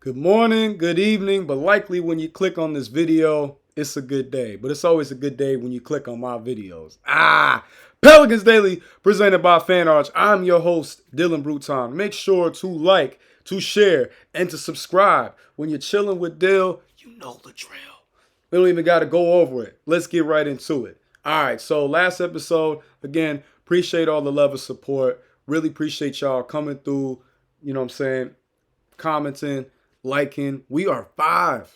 Good morning, good evening, but likely when you click on this video, it's a good day. But it's always a good day when you click on my videos. Pelicans Daily, presented by Fan Arch. I'm your host, Dylan Bruton. Make sure to like, to share, and to subscribe. When you're chilling with Dill, you know the drill. We don't even got to go over it. Let's get right into it. All right, so last episode, again, appreciate all the love and support. Really appreciate y'all coming through, you know what I'm saying, commenting, liking. We are $5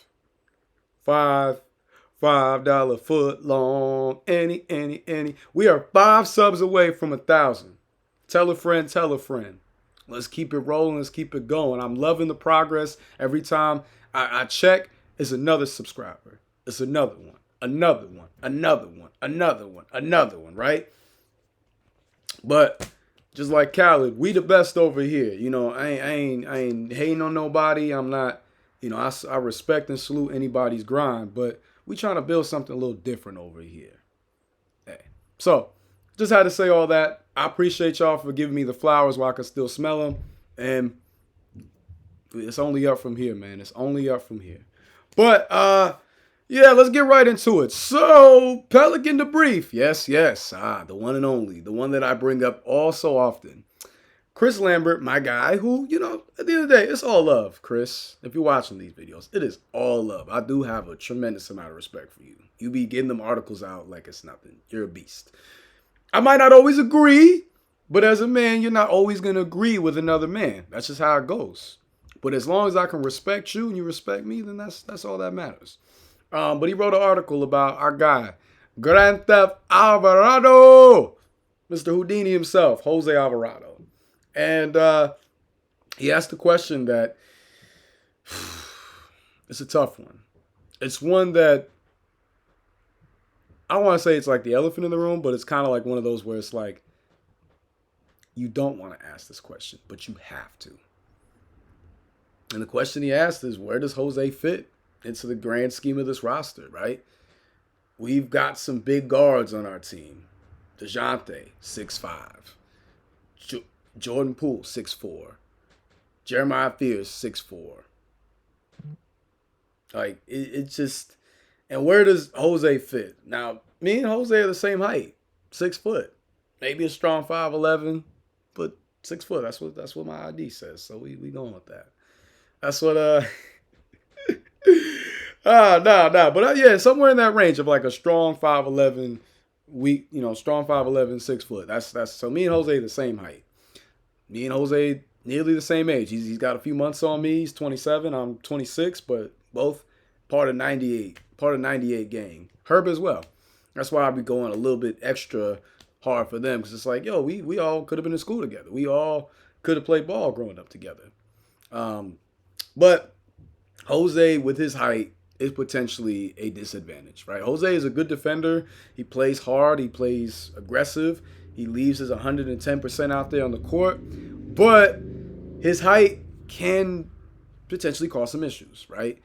foot long. Any. We are 5 subs away from 1,000. Tell a friend, tell a friend. Let's keep it rolling. Let's keep it going. I'm loving the progress. Every time I check, it's another subscriber. It's another one. Another one. Another one. Another one. Another one, right? But just like Khaled, we the best over here. You know, I ain't hating on nobody. I'm not, I respect and salute anybody's grind, but we trying to build something a little different over here. Hey. So, just had to say all that. I appreciate y'all for giving me the flowers while I can still smell them. And it's only up from here, man. It's only up from here. But, yeah, let's get right into it. So, Pelican debrief. Yes. The one and only. The one that I bring up all so often. Chris Lambert, my guy, who, at the end of the day, it's all love, Chris. If you're watching these videos, it is all love. I do have a tremendous amount of respect for you. You be getting them articles out like it's nothing. You're a beast. I might not always agree, but as a man, you're not always going to agree with another man. That's just how it goes. But as long as I can respect you and you respect me, then that's all that matters. But he wrote an article about our guy, Grand Theft Alvarado, Mr. Houdini himself, Jose Alvarado. And he asked a question that it's a tough one. It's one that I don't want to say it's like the elephant in the room, but it's kind of like one of those where it's like you don't want to ask this question, but you have to. And the question he asked is, where does Jose fit into the grand scheme of this roster, right? We've got some big guards on our team. DeJounte, 6'5". Jordan Poole, 6'4". Jeremiah Fears, 6'4". Like, it just... And where does Jose fit? Now, me and Jose are the same height. 6 foot. Maybe a strong 5'11", but 6 foot. That's what my ID says. So we going with that. That's what... Nah. But yeah, somewhere in that range of like a strong 5'11", strong 5'11", 6 foot. That's so me and Jose the same height. Me and Jose nearly the same age. He's got a few months on me. He's 27. I'm 26, but both part of 98 gang. Herb as well. That's why I be going a little bit extra hard for them, because it's like, yo, we all could have been in school together. We all could have played ball growing up together. But Jose, with his height, is potentially a disadvantage, right? Jose is a good defender. He plays hard. He plays aggressive. He leaves his 110% out there on the court. But his height can potentially cause some issues, right?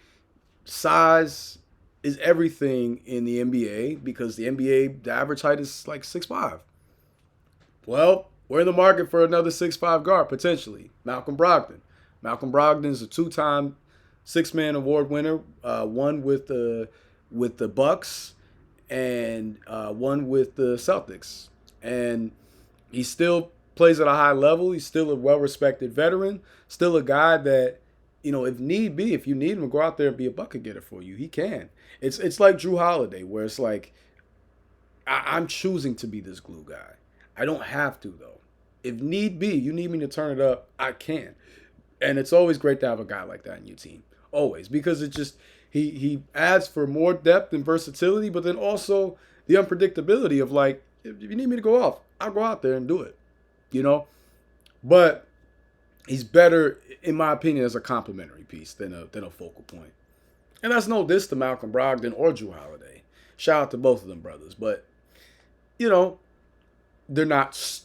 Size is everything in the NBA, because the NBA, the average height is like 6'5". Well, we're in the market for another 6'5" guard, potentially. Malcolm Brogdon. Malcolm Brogdon is a 2-time Six-Man Award winner, one with the Bucks and one with the Celtics. And he still plays at a high level. He's still a well-respected veteran, still a guy that, if need be, if you need him to go out there and be a bucket getter for you, he can. It's like Drew Holiday, where it's like, I'm choosing to be this glue guy. I don't have to, though. If need be, you need me to turn it up, I can. And it's always great to have a guy like that in your team. Always. Because it just, he adds for more depth and versatility, but then also the unpredictability of like, if you need me to go off, I'll go out there and do it. But he's better, in my opinion, as a complimentary piece than a focal point. And that's no diss to Malcolm Brogdon or Drew Holiday. Shout out to both of them brothers. But, they're not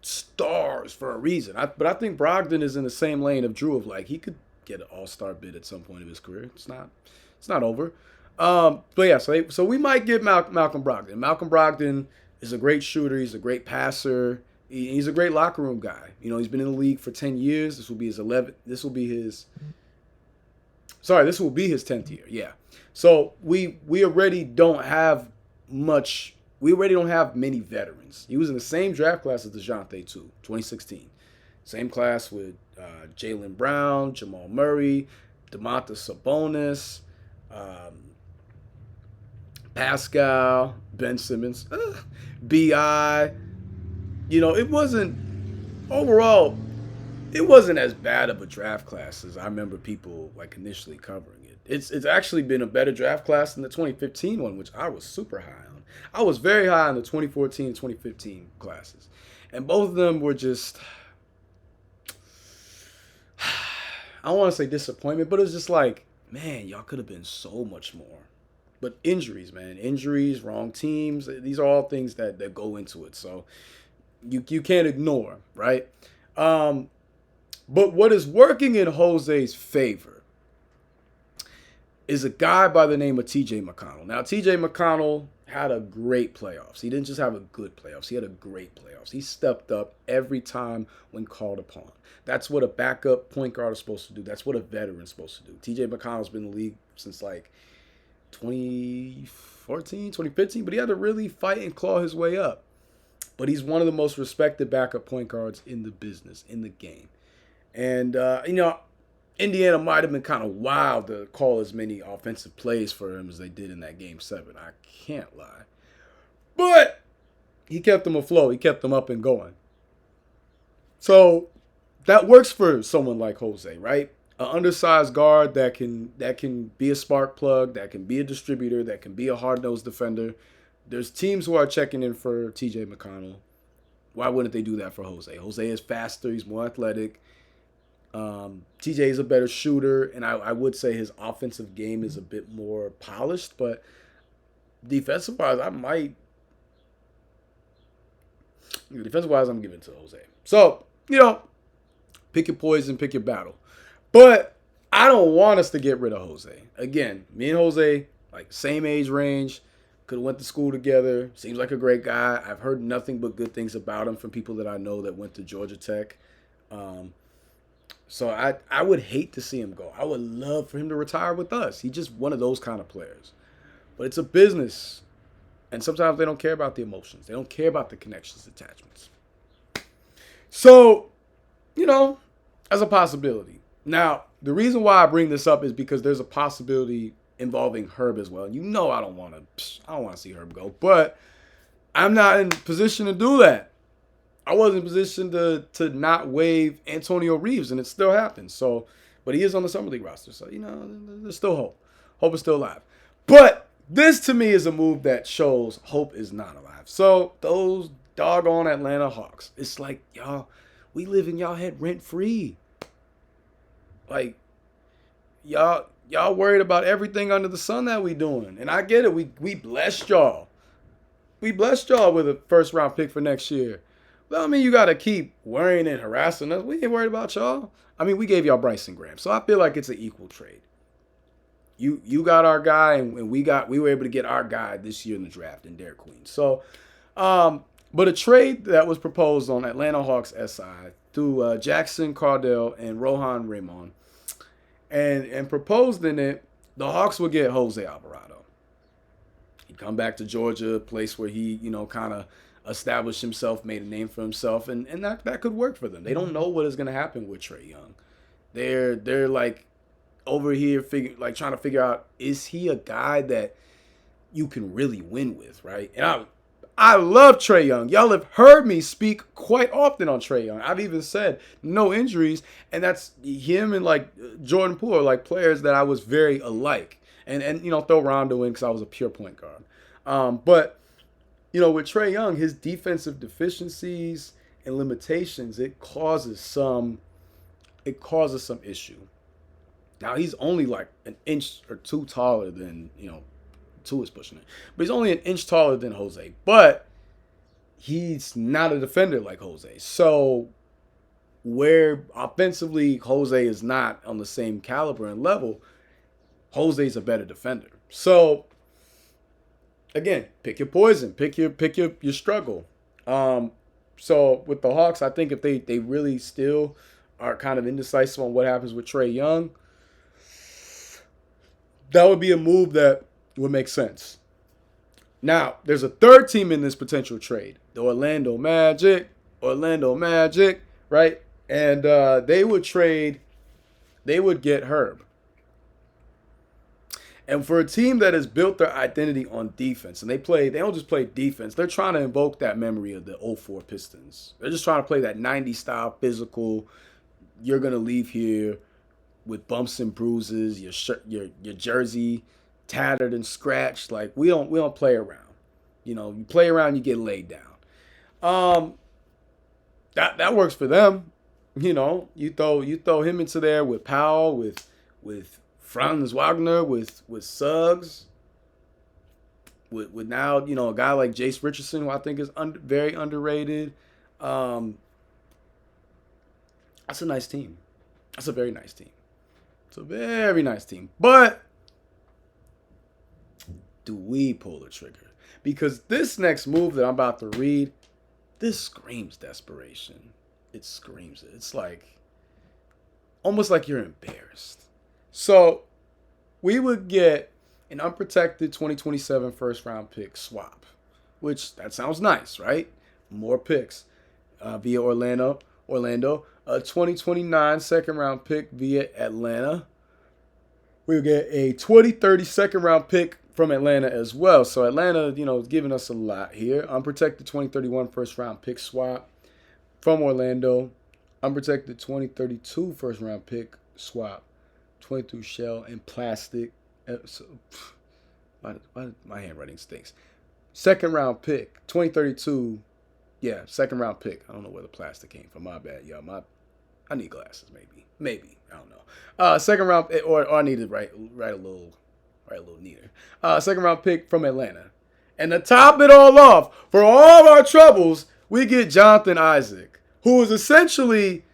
stars for a reason. But I think Brogdon is in the same lane of Drew, of like, he could get an all-star bid at some point of his career. It's not over. But yeah, so we might get Malcolm Brogdon. Malcolm Brogdon is a great shooter. He's a great passer. He's a great locker room guy. He's been in the league for 10 years. This will be his Sorry, this will be his 10th year. Yeah. So we already don't have much. We already don't have many veterans. He was in the same draft class as DeJounte too, 2016. Same class with Jaylen Brown, Jamal Murray, Domantas Sabonis, um, Pascal, Ben Simmons, Bi. It wasn't overall. It wasn't as bad of a draft class as I remember people like initially covering it. It's actually been a better draft class than the 2015 one, which I was super high on. I was very high on the 2014 and 2015 classes, and both of them were just I don't want to say disappointment, but it was just like, man, y'all could have been so much more. But injuries, man, injuries, wrong teams, these are all things that go into it. So you can't ignore, right? But what is working in Jose's favor is a guy by the name of TJ McConnell. Now, TJ McConnell had a great playoffs. He didn't just have a good playoffs. He had a great playoffs. He stepped up every time when called upon. That's what a backup point guard is supposed to do. That's what a veteran is supposed to do. TJ McConnell's been in the league since like 2014, 2015, but he had to really fight and claw his way up. But he's one of the most respected backup point guards in the business, in the game. And, Indiana might have been kind of wild to call as many offensive plays for him as they did in that Game 7. I can't lie. But he kept them afloat. He kept them up and going. So that works for someone like Jose, right? An undersized guard that can be a spark plug, that can be a distributor, that can be a hard-nosed defender. There's teams who are checking in for TJ McConnell. Why wouldn't they do that for Jose? Jose is faster. He's more athletic. TJ is a better shooter, and I would say his offensive game is a bit more polished, but defensive-wise, I'm giving it to Jose. So, pick your poison, pick your battle. But I don't want us to get rid of Jose. Again, me and Jose, like same age range, could have went to school together. Seems like a great guy. I've heard nothing but good things about him from people that I know that went to Georgia Tech. So I would hate to see him go. I would love for him to retire with us. He's just one of those kind of players. But it's a business. And sometimes they don't care about the emotions. They don't care about the connections, attachments. So, as a possibility. Now, the reason why I bring this up is because there's a possibility involving Herb as well. And I don't want to see Herb go. But I'm not in position to do that. I wasn't in position to not waive Antonio Reeves, and it still happens. So, but he is on the Summer League roster, so there's still hope. Hope is still alive. But this to me is a move that shows hope is not alive. So those doggone Atlanta Hawks, it's like we live in y'all head rent free. Like y'all worried about everything under the sun that we doing, and I get it. We blessed y'all. We blessed y'all with a first round pick for next year. Well, I mean, you got to keep worrying and harassing us. We ain't worried about y'all. I mean, we gave y'all Bryson Graham. So I feel like it's an equal trade. You got our guy, and we were able to get our guy this year in the draft in Derek Queen. So, but a trade that was proposed on Atlanta Hawks SI through Jackson Cardell and Rohan Raymond, and proposed in it, the Hawks would get Jose Alvarado. He'd come back to Georgia, a place where he, kind of established himself, made a name for himself, and that could work for them. They don't know what is going to happen with Trae Young. They're like over here trying to figure out, is he a guy that you can really win with, right? And I love Trae Young. Y'all have heard me speak quite often on Trae Young. I've even said no injuries, and that's him and like Jordan Poole are like players that I was very alike. And throw Rondo in because I was a pure point guard. But with Trae Young, his defensive deficiencies and limitations, it causes some issue. Now, he's only like an inch or two taller than, two is pushing it. But he's only an inch taller than Jose. But he's not a defender like Jose. So where offensively Jose is not on the same caliber and level, Jose's a better defender. So again, pick your poison, pick your struggle. So with the Hawks, I think if they really still are kind of indecisive on what happens with Trae Young, That would be a move that would make sense. Now, there's a third team in this potential trade, the Orlando Magic. Orlando Magic, right? And they would get Herb. And for a team that has built their identity on defense, and they don't just play defense, they're trying to invoke that memory of the '04 Pistons. They're just trying to play that '90s style physical. You're gonna leave here with bumps and bruises, your shirt, your jersey tattered and scratched. Like we don't play around. You play around, you get laid down. That works for them. You throw him into there with Powell, with Franz Wagner, with Suggs, with now a guy like Jace Richardson, who I think is very underrated. That's a nice team. That's a very nice team. It's a very nice team. But do we pull the trigger? Because this next move that I'm about to read, this screams desperation. It screams it. It's like almost like you're embarrassed. So we would get an unprotected 2027 first round pick swap, which that sounds nice, right? More picks via Orlando. A 2029 second round pick via Atlanta. We would get a 2030 second round pick from Atlanta as well. So Atlanta, is giving us a lot here. Unprotected 2031 first round pick swap from Orlando. Unprotected 2032 first round pick swap. 22 shell and plastic. Why my handwriting stinks. Second round pick 2032. Yeah, second round pick. I don't know where the plastic came from. My bad, y'all. I need glasses, maybe. I don't know. Second round, or I need to write a little neater. Second round pick from Atlanta, and to top it all off, for all of our troubles, we get Jonathan Isaac, who is essentially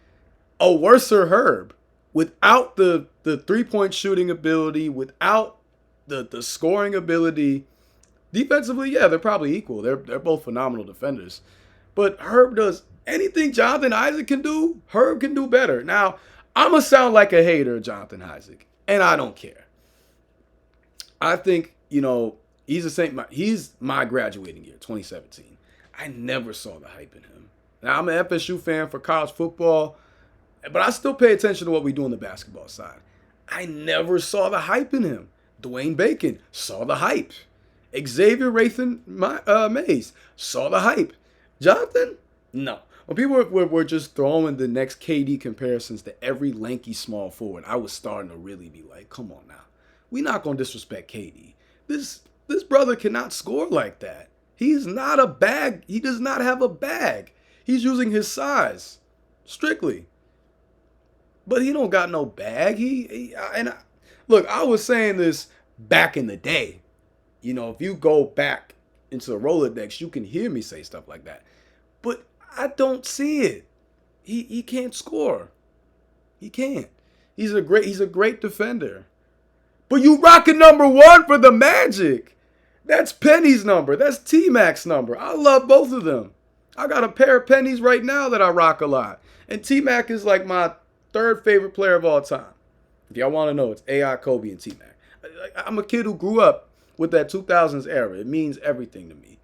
a worser Herb without the 3-point shooting ability, without the scoring ability. Defensively, yeah, they're probably equal. They're both phenomenal defenders. But Herb does anything Jonathan Isaac can do, Herb can do better. Now, I'm going to sound like a hater of Jonathan Isaac, and I don't care. I think, he's my graduating year, 2017. I never saw the hype in him. Now, I'm an FSU fan for college football, but I still pay attention to what we do on the basketball side. I never saw the hype in him. Dwayne Bacon saw the hype. Xavier Rathan Mays saw the hype. Jonathan? No. When people were just throwing the next KD comparisons to every lanky small forward, I was starting to really be like, come on now. We're not going to disrespect KD. This brother cannot score like that. He's not a bag. He does not have a bag. He's using his size strictly. But he don't got no bag. Look, I was saying this back in the day. If you go back into the Rolodex, you can hear me say stuff like that. But I don't see it. He can't score. He can't. He's a great defender. But you rocking number 1 for the Magic. That's Penny's number. That's T-Mac's number. I love both of them. I got a pair of pennies right now that I rock a lot. And T-Mac is like my 3rd favorite player of all time. If y'all want to know, it's AI, Kobe, and T-Mac. I'm a kid who grew up with that 2000s era. It means everything to me.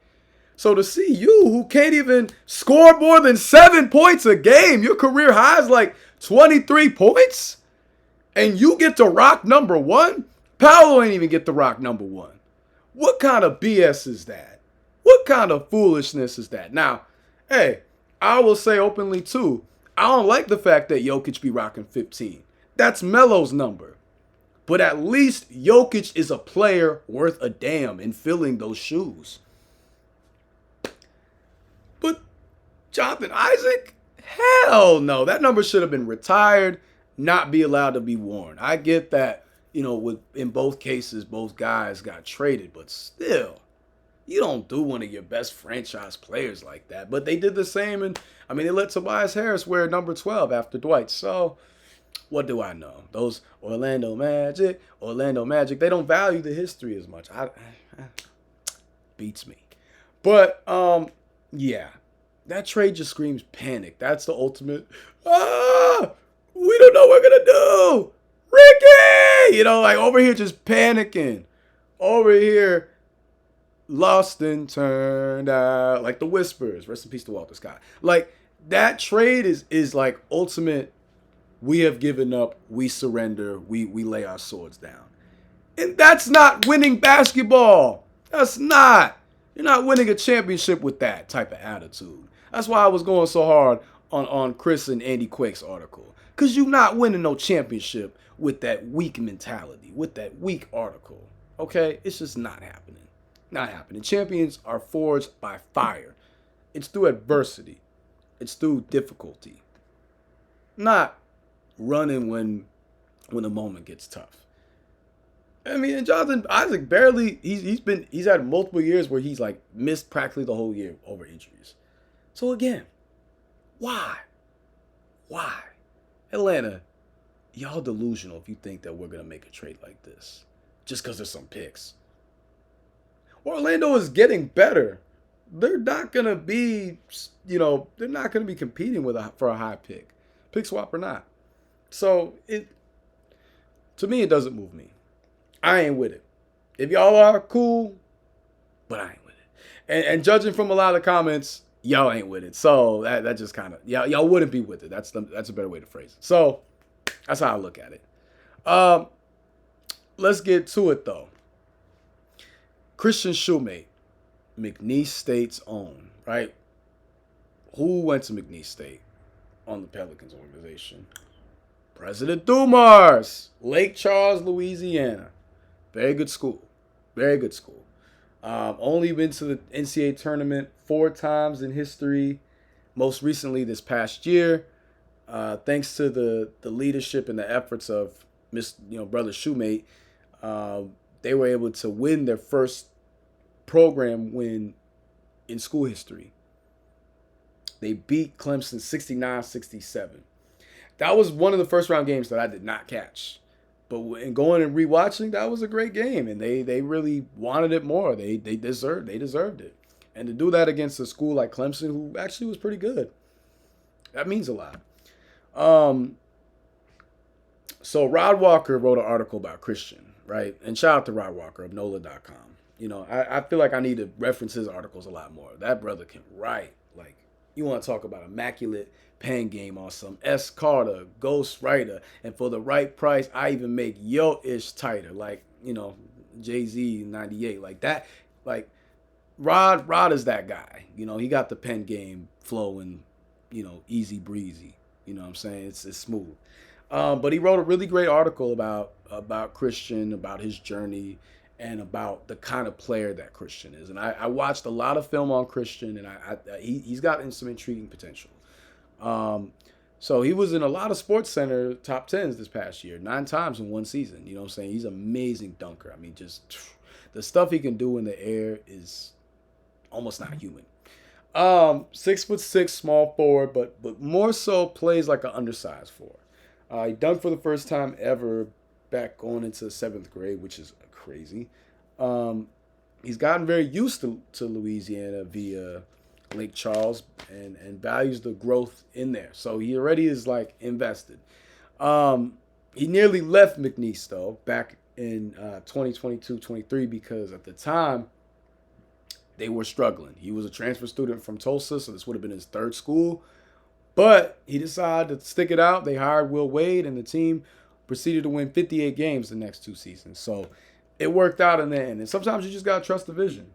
So to see you, who can't even score more than 7 points a game, your career high is like 23 points, and you get to rock number 1? Paolo ain't even get to rock number 1. What kind of BS is that? What kind of foolishness is that? Now, hey, I will say openly too, I don't like the fact that Jokic be rocking 15. That's Melo's number. But at least Jokic is a player worth a damn in filling those shoes. But Jonathan Isaac? Hell no. That number should have been retired, not be allowed to be worn. I get that, in both cases, both guys got traded, but still, you don't do one of your best franchise players like that. But they did the same, and they let Tobias Harris wear number 12 after Dwight. So, what do I know? Those Orlando Magic, they don't value the history as much. Beats me. But, yeah, that trade just screams panic. That's the ultimate, we don't know what we're going to do. Ricky! Like over here just panicking. Over here, lost and turned out. Like the Whispers. Rest in peace to Walter Scott. Like that trade is like ultimate. We have given up. We surrender. We lay our swords down. And that's not winning basketball. That's not. You're not winning a championship with that type of attitude. That's why I was going so hard on Chris and Andy Quake's article. Because you're not winning no championship with that weak mentality, with that weak article. Okay? It's just not happening. Not happening. Champions are forged by fire. It's through adversity. It's through difficulty. Not running when the moment gets tough. I mean, and Jonathan Isaac barely he's had multiple years where he's like missed practically the whole year over injuries. So again, why? Atlanta, y'all delusional if you think that we're gonna make a trade like this. Just because there's some picks. Orlando is getting better. They're not gonna be, they're not gonna be competing for a high pick. Pick swap or not. So to me, it doesn't move me. I ain't with it. If y'all are, cool, but I ain't with it. And judging from a lot of the comments, y'all ain't with it. So that just kind of, y'all wouldn't be with it. That's a better way to phrase it. So that's how I look at it. Let's get to it, though. Christian Shumate, McNeese State's own, right? Who went to McNeese State on the Pelicans organization? President Dumars, Lake Charles, Louisiana. Very good school. Very good school. Only been to the NCAA tournament 4 times in history. Most recently this past year. Thanks to the leadership and the efforts of brother Shumate, they were able to win their first program win in school history. They beat Clemson 69-67. That was one of the first round games that I did not catch. But in going and rewatching, that was a great game, and they really wanted it more. They deserved it, and to do that against a school like Clemson, who actually was pretty good, that means a lot. So Rod Walker wrote an article about Christian, right? And shout out to Rod Walker of NOLA.com. I feel like I need to reference his articles a lot more. That brother can write. Like, you want to talk about immaculate pen game on some S. Carter, Ghost Writer, and for the right price, I even make yo ish tighter, like Jay-Z 98, like that. Like Rod is that guy. He got the pen game flowing, easy breezy. You know what I'm saying? It's smooth. But he wrote a really great article about Christian, about his journey, and about the kind of player that Christian is. And I watched a lot of film on Christian, and he's got some intriguing potential. So he was in a lot of SportsCenter top 10s this past year, 9 times in one season. You know what I'm saying? He's an amazing dunker. I mean, just the stuff he can do in the air is almost not human. 6'6", small forward, but more so plays like an undersized forward. He dunked for the first time ever back going into 7th grade, which is crazy. He's gotten very used to Louisiana via Lake Charles and values the growth in there. So he already is like invested. He nearly left McNeese though back in 2022-23 because at the time they were struggling. He was a transfer student from Tulsa, so this would have been his 3rd school. But he decided to stick it out. They hired Will Wade, and the team proceeded to win 58 games the next 2 seasons. So it worked out in the end. And sometimes you just got to trust the vision.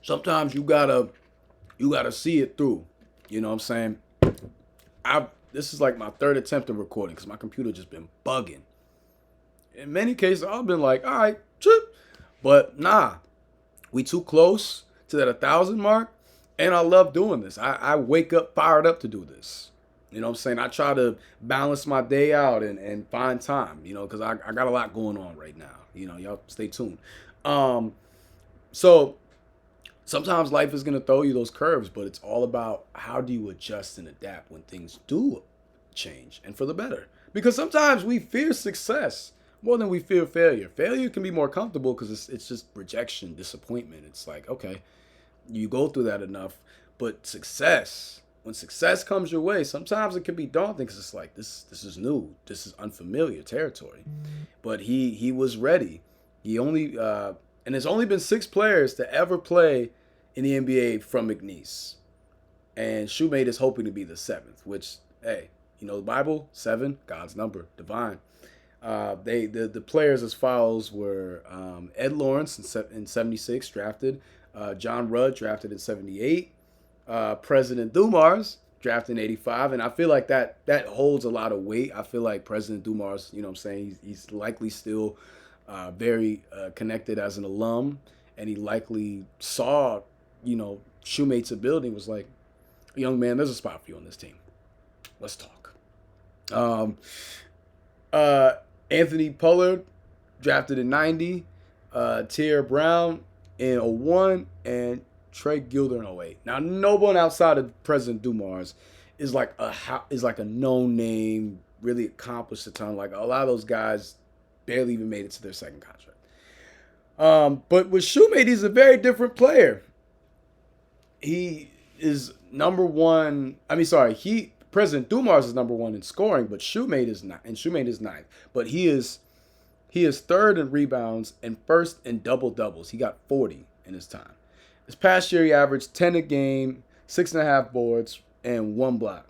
Sometimes you gotta see it through. You know what I'm saying? This is like my 3rd attempt at recording because my computer just been bugging. In many cases, I've been like, all right, chip. But nah, we too close to that 1,000 mark. And I love doing this. I wake up fired up to do this. You know what I'm saying? I try to balance my day out and find time, because I got a lot going on right now. Y'all stay tuned. So sometimes life is going to throw you those curves, but it's all about how do you adjust and adapt when things do change and for the better. Because sometimes we fear success more than we fear failure. Failure can be more comfortable because it's just rejection, disappointment. It's like, okay, you go through that enough, but success, when success comes your way, sometimes it can be daunting because it's like this is new, this is unfamiliar territory. But he was ready. He only and there's only been 6 players to ever play in the NBA from McNeese, and Shumate is hoping to be the 7th. Which, hey, you know the Bible, 7, God's number, divine. The players as follows were Ed Lawrence in '76 drafted, John Rudd drafted in '78. President Dumars drafted in '85, and I feel like that holds a lot of weight. I feel like President Dumars, you know what I'm saying, he's likely still very connected as an alum, and he likely saw, you know, Shumate's ability and was like, young man, there's a spot for you on this team. Let's talk. Anthony Pollard drafted in '90, Tier Brown in '01, and Trey Gilder in '08. Now, no one outside of President Dumars is like a known name, really accomplished a ton. Like a lot of those guys barely even made it to their second contract. But with Shumate, he's a very different player. He is number one. President Dumars is number 1 in scoring, but Shumate is not, and Shumate is 9th. But he is 3rd in rebounds and 1st in double doubles. He got 40 in his time. This past year, he averaged 10 a game, 6.5 boards, and 1 block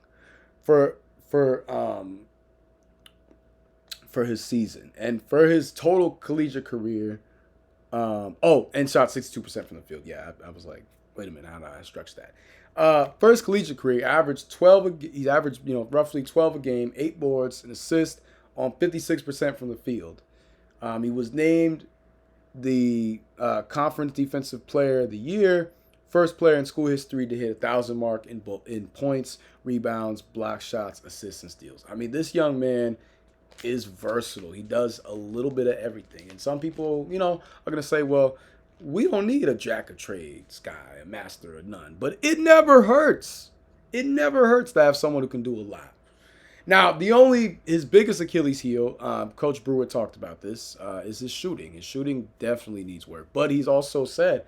for his season. And for his total collegiate career, and shot 62% from the field. Yeah, I was like, wait a minute, how did I structure that? For his collegiate career, he averaged roughly 12 a game, 8 boards, an assist on 56% from the field. He was named the Conference Defensive Player of the Year, first player in school history to hit 1,000 mark in points, rebounds, block shots, assists, and steals. I mean, this young man is versatile. He does a little bit of everything. And some people, are going to say, well, we don't need a jack of trades guy, a master of none. But it never hurts. It never hurts to have someone who can do a lot. Now, his biggest Achilles heel, Coach Brewer talked about this, is his shooting. His shooting definitely needs work. But he's also said,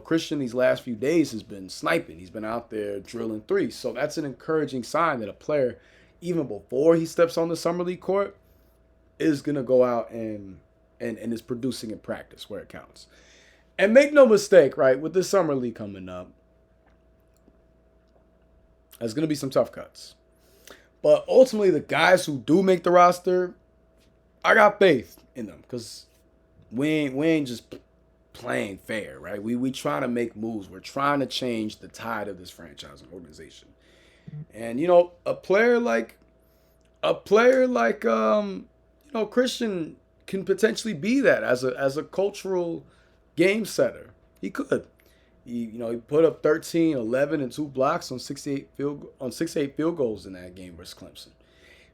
Christian these last few days has been sniping. He's been out there drilling threes. So that's an encouraging sign that a player, even before he steps on the summer league court, is going to go out and is producing in practice where it counts. And make no mistake, right, with this summer league coming up, there's going to be some tough cuts. But ultimately, the guys who do make the roster, I got faith in them because we ain't just playing fair, right? We trying to make moves. We're trying to change the tide of this franchise and organization. And a player like Christian can potentially be that as a cultural game setter. He could. He put up 13, 11, and 2 blocks on 68 field goals in that game versus Clemson.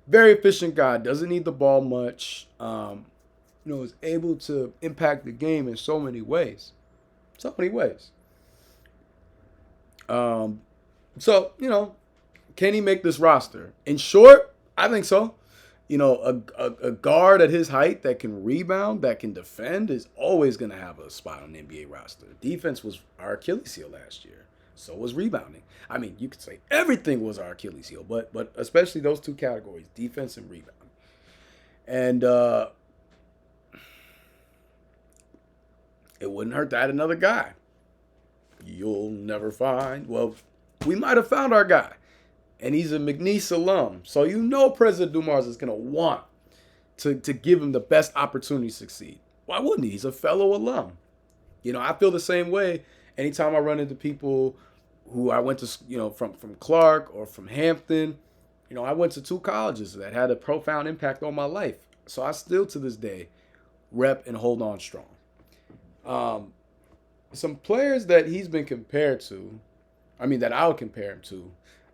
Very efficient guy. Doesn't need the ball much. Is able to impact the game in so many ways. So many ways. Can he make this roster? In short, I think so. A guard at his height that can rebound, that can defend, is always going to have a spot on the NBA roster. Defense was our Achilles heel last year. So was rebounding. I mean, you could say everything was our Achilles heel, but especially those 2 categories, defense and rebound. And it wouldn't hurt to add another guy. You'll never find. Well, we might have found our guy. And he's a McNeese alum. So President Dumars is going to want to give him the best opportunity to succeed. Why wouldn't he? He's a fellow alum. I feel the same way anytime I run into people who I went to, from Clark or from Hampton. I went to 2 colleges that had a profound impact on my life. So I still, to this day, rep and hold on strong. Some players that he's been compared to, that I would compare him to,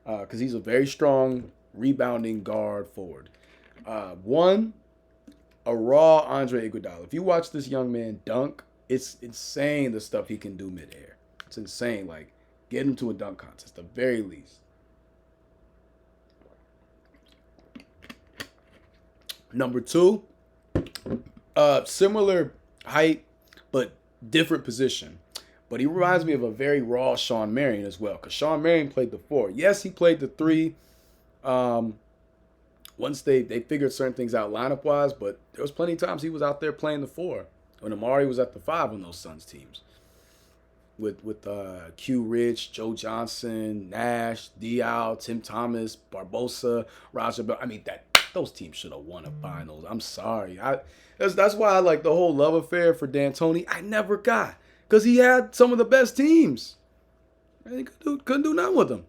because he's a very strong rebounding guard forward. One, a raw Andre Iguodala. If you watch this young man dunk, it's insane the stuff he can do midair. It's insane. Like, get him to a dunk contest, at the very least. Number 2, similar height, but different position. But he reminds me of a very raw Shawn Marion as well, because Shawn Marion played the 4. Yes, he played the 3. Once they figured certain things out lineup wise, but there was plenty of times he was out there playing the 4 when Amari was at the 5 on those Suns teams. With Q Rich, Joe Johnson, Nash, Dial, Tim Thomas, Barbosa, Raja Bell. I mean, those teams should have won a finals. I'm sorry. That's why I like the whole love affair for D'Antoni. I never got, because he had some of the best teams. He couldn't do nothing with them.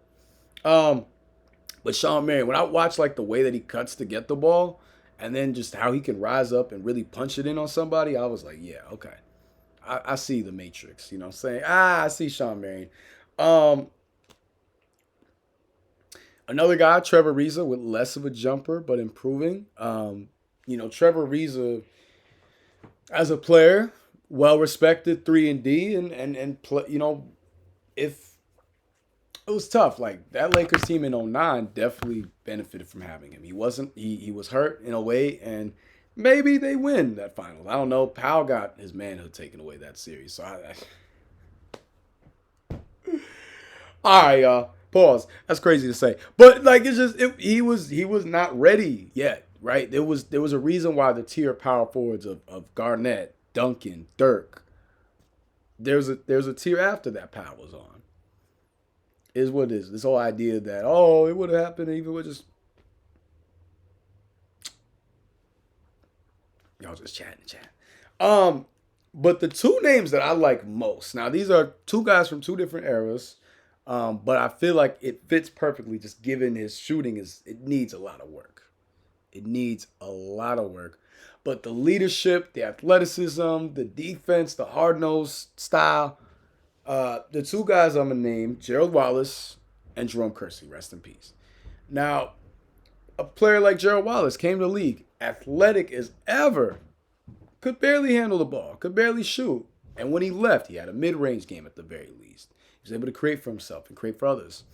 But Shawn Marion, when I watch like the way that he cuts to get the ball, and then just how he can rise up and really punch it in on somebody, I was like, yeah, okay. I see the Matrix, you know what I'm saying? I see Shawn Marion. Another guy, Trevor Ariza, with less of a jumper, but improving. Trevor Ariza, as a player, well-respected 3-and-D, if it was tough. Like, that Lakers team in 09 definitely benefited from having him. He was hurt in a way, and maybe they win that final. I don't know. Powell got his manhood taken away that series. So all right, y'all. Pause. That's crazy to say, but like he was not ready yet, right? There was a reason why the tier power forwards of Garnett, Duncan, Dirk. There's a tier after that Powell was on. Is what it is. This whole idea that it would have happened even with just y'all just chatting. But the two names that I like most, now these are two guys from two different eras, but I feel like it fits perfectly just given his shooting it needs a lot of work. It needs a lot of work. But the leadership, the athleticism, the defense, the hard-nosed style, the two guys I'm going to name, Gerald Wallace and Jerome Kersey, rest in peace. Now, a player like Gerald Wallace came to the league, athletic as ever, could barely handle the ball, could barely shoot. And when he left, he had a mid-range game at the very least. He was able to create for himself and create for others.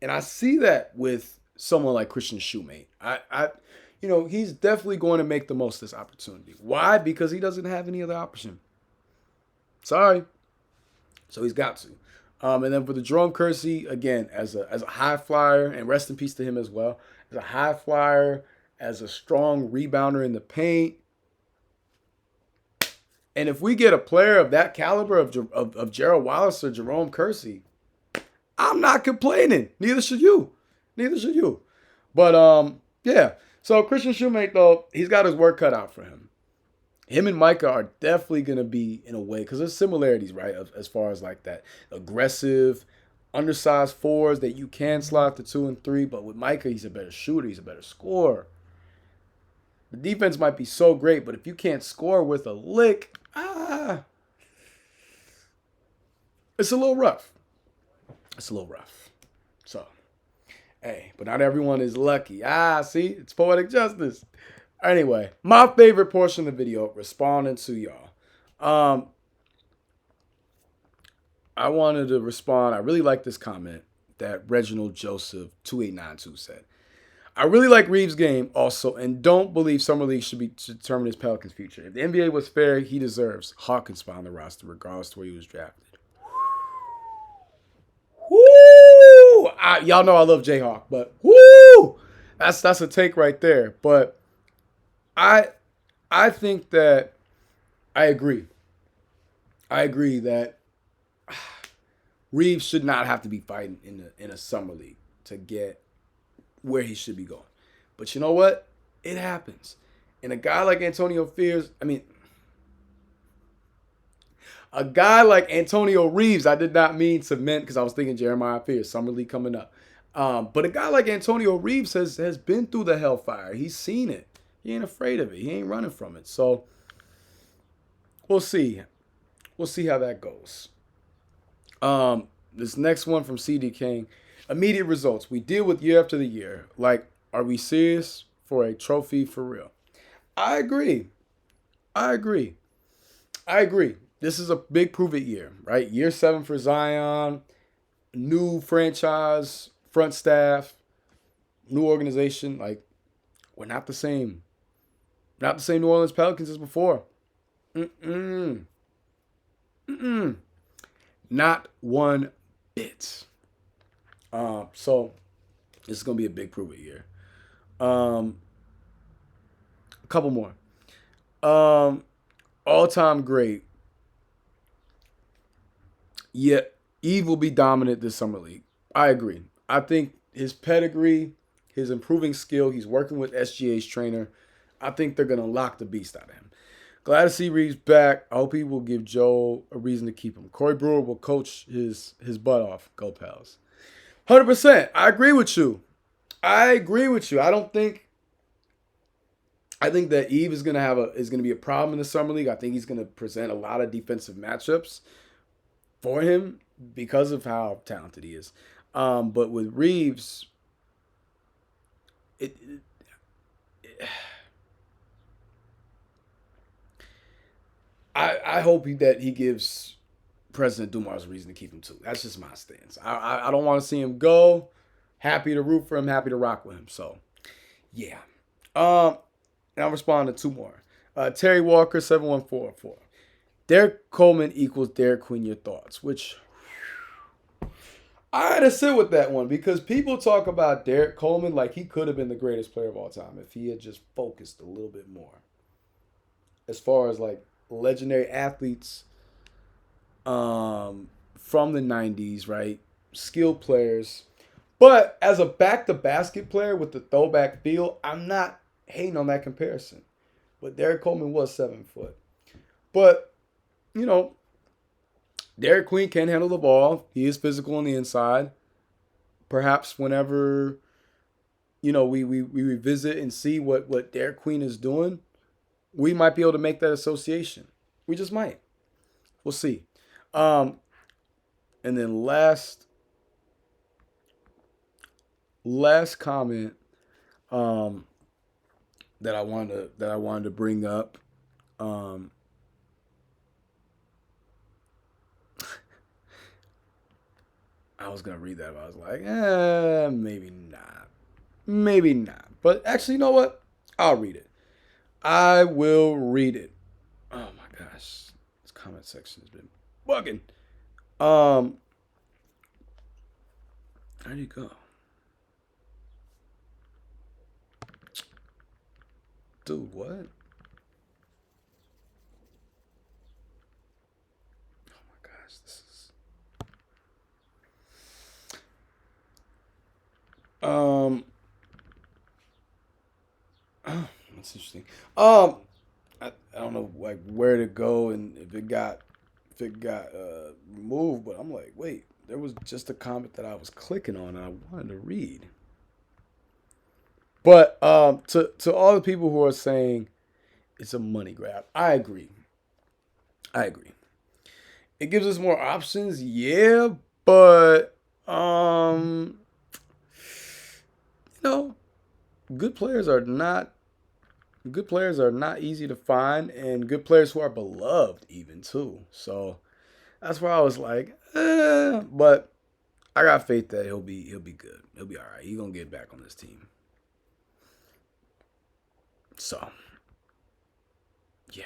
And I see that with someone like Christian Shumate. He's definitely going to make the most of this opportunity. Why? Because he doesn't have any other option. Sorry. So he's got to. And then for the Jerome Kersey, again, as a high flyer, and rest in peace to him as well, as a high flyer, as a strong rebounder in the paint. And if we get a player of that caliber of Gerald Wallace or Jerome Kersey, I'm not complaining. Neither should you. But, yeah. So Christian Shumate, though, he's got his work cut out for him. Him and Micah are definitely going to be, in a way, because there's similarities, right, as far as like that aggressive, undersized fours that you can slot to 2 and 3. But with Micah, he's a better shooter. He's a better scorer. The defense might be so great, but if you can't score with a lick, it's a little rough. So, hey, but not everyone is lucky. See, it's poetic justice. Anyway, my favorite portion of the video, responding to y'all. I wanted to respond. I really like this comment that Reginald Joseph 2892 said. I really like Reeves' game also, and don't believe Summer League should determine his Pelicans' future. If the NBA was fair, he deserves Hawkins spot on the roster, regardless of where he was drafted. Woo! Y'all know I love Jayhawk, but woo! That's a take right there. But I think that I agree. I agree that Reeves should not have to be fighting in a summer league to get where he should be going. But you know what? It happens. And a guy like Antonio Reeves, I did not mean cement because I was thinking Jeremiah Fears, summer league coming up. But a guy like Antonio Reeves has been through the hellfire. He's seen it. He ain't afraid of it. He ain't running from it. So we'll see. We'll see how that goes. This next one from CD King. Immediate results. We deal with year after the year. Like, are we serious for a trophy for real? I agree. This is a big prove it year, right? Year 7 for Zion. New franchise, front staff, new organization. Like, we're not the same. Not the same New Orleans Pelicans as before. Not one bit. So this is gonna be a big prove it year. A couple more. All time great. Yeah, Eve will be dominant this summer league. I agree. I think his pedigree, his improving skill, he's working with SGA's trainer. I think they're gonna lock the beast out of him. Glad to see Reeves back. I hope he will give Joe a reason to keep him. Corey Brewer will coach his butt off. Go Pels. 100%. I agree with you. I think that Eve is gonna be a problem in the summer league. I think he's gonna present a lot of defensive matchups for him because of how talented he is. But with Reeves, it I hope that he gives President Dumars a reason to keep him too. That's just my stance. I don't want to see him go. Happy to root for him. Happy to rock with him. So, yeah. And I'll respond to two more. Terry Walker 7144. Derek Coleman equals Derek Queen. Your thoughts? Which I had to sit with that one because people talk about Derek Coleman like he could have been the greatest player of all time if he had just focused a little bit more. As far as like legendary athletes from the 90s, right? Skilled players. But as a back-to-basket player with the throwback feel, I'm not hating on that comparison. But Derek Coleman was 7 foot. But, you know, Derek Queen can handle the ball. He is physical on the inside. Perhaps whenever, you know, we revisit and see what Derek Queen is doing, we might be able to make that association. We just might. We'll see. And then last comment that I wanted to bring up. I was gonna read that, but I was like, maybe not. But actually, you know what? I'll read it. I will read it. Oh my gosh, this comment section has been bugging. Where'd you go? Dude, what? Oh my gosh, this is. That's interesting. I don't know like where to go and if it got removed, but I'm like, wait, there was just a comment that I was clicking on and I wanted to read. But to all the people who are saying it's a money grab, I agree. It gives us more options, yeah, but you know, good players are not easy to find, and good players who are beloved even too. So that's where I was like, but I got faith that he'll be good. He'll be all right. He's gonna get back on this team. So, yeah.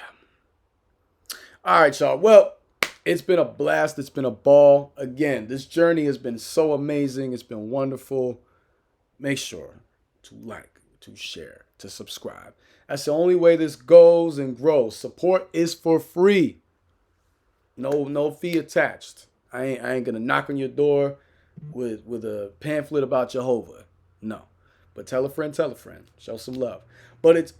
All right, y'all. Well, it's been a blast. It's been a ball. Again, this journey has been so amazing. It's been wonderful. Make sure to like, to share, to subscribe. That's the only way this goes and grows. Support is for free. No fee attached. I ain't gonna knock on your door with a pamphlet about Jehovah. No. But tell a friend. Show some love. But it's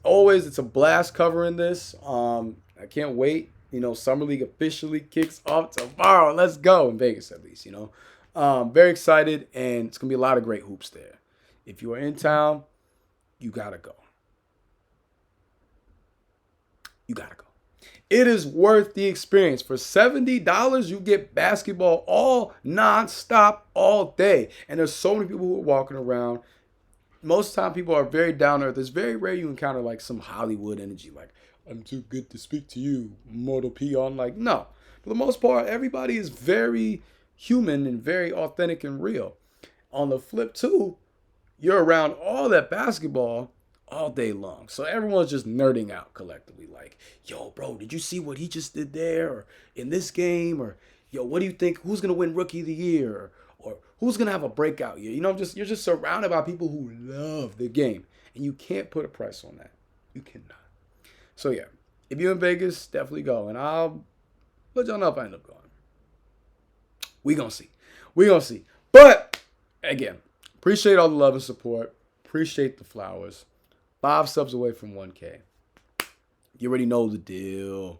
a blast covering this. I can't wait. You know, Summer League officially kicks off tomorrow. Let's go. In Vegas, at least, you know. Very excited, and it's going to be a lot of great hoops there. If you are in town, you got to go. It is worth the experience. For $70, you get basketball all nonstop all day. And there's so many people who are walking around. Most of the time, people are very down to earth. It's very rare you encounter like some Hollywood energy, like, I'm too good to speak to you, mortal peon. Like, no. For the most part, everybody is very human and very authentic and real. On the flip, too, you're around all that basketball all day long. So everyone's just nerding out collectively. Like, yo, bro, did you see what he just did there? Or in this game? Or yo, what do you think? Who's gonna win Rookie of the Year? Or who's gonna have a breakout year? You know, you're just surrounded by people who love the game, and you can't put a price on that. You cannot. So yeah, if you're in Vegas, definitely go, and I'll let y'all know if I end up going. We gonna see. We gonna see. But again, appreciate all the love and support. Appreciate the flowers. 5 subs away from 1K. You already know the deal.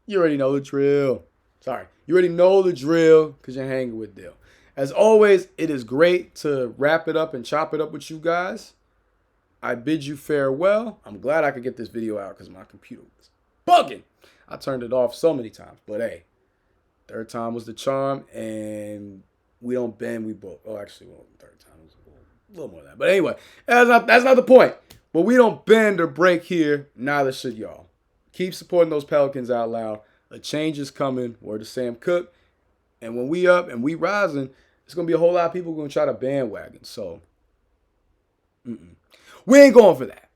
You already know the drill. Sorry. You already know the drill because you're hanging with Dill. As always, it is great to wrap it up and chop it up with you guys. I bid you farewell. I'm glad I could get this video out because my computer was bugging. I turned it off so many times. But hey, third time was the charm. And we don't bend, we broke. Oh, actually, well, third time was a little more than that. But anyway, that's not the point. But we don't bend or break here. Neither should y'all. Keep supporting those Pelicans out loud. A change is coming. Word to Sam Cook. And when we up and we rising, it's going to be a whole lot of people going to try to bandwagon. So, we ain't going for that.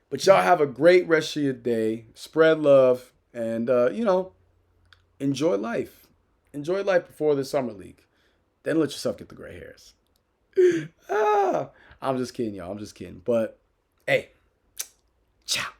But y'all have a great rest of your day. Spread love. And, enjoy life. Enjoy life before the summer league. Then let yourself get the gray hairs. I'm just kidding, y'all. I'm just kidding. But, hey, ciao.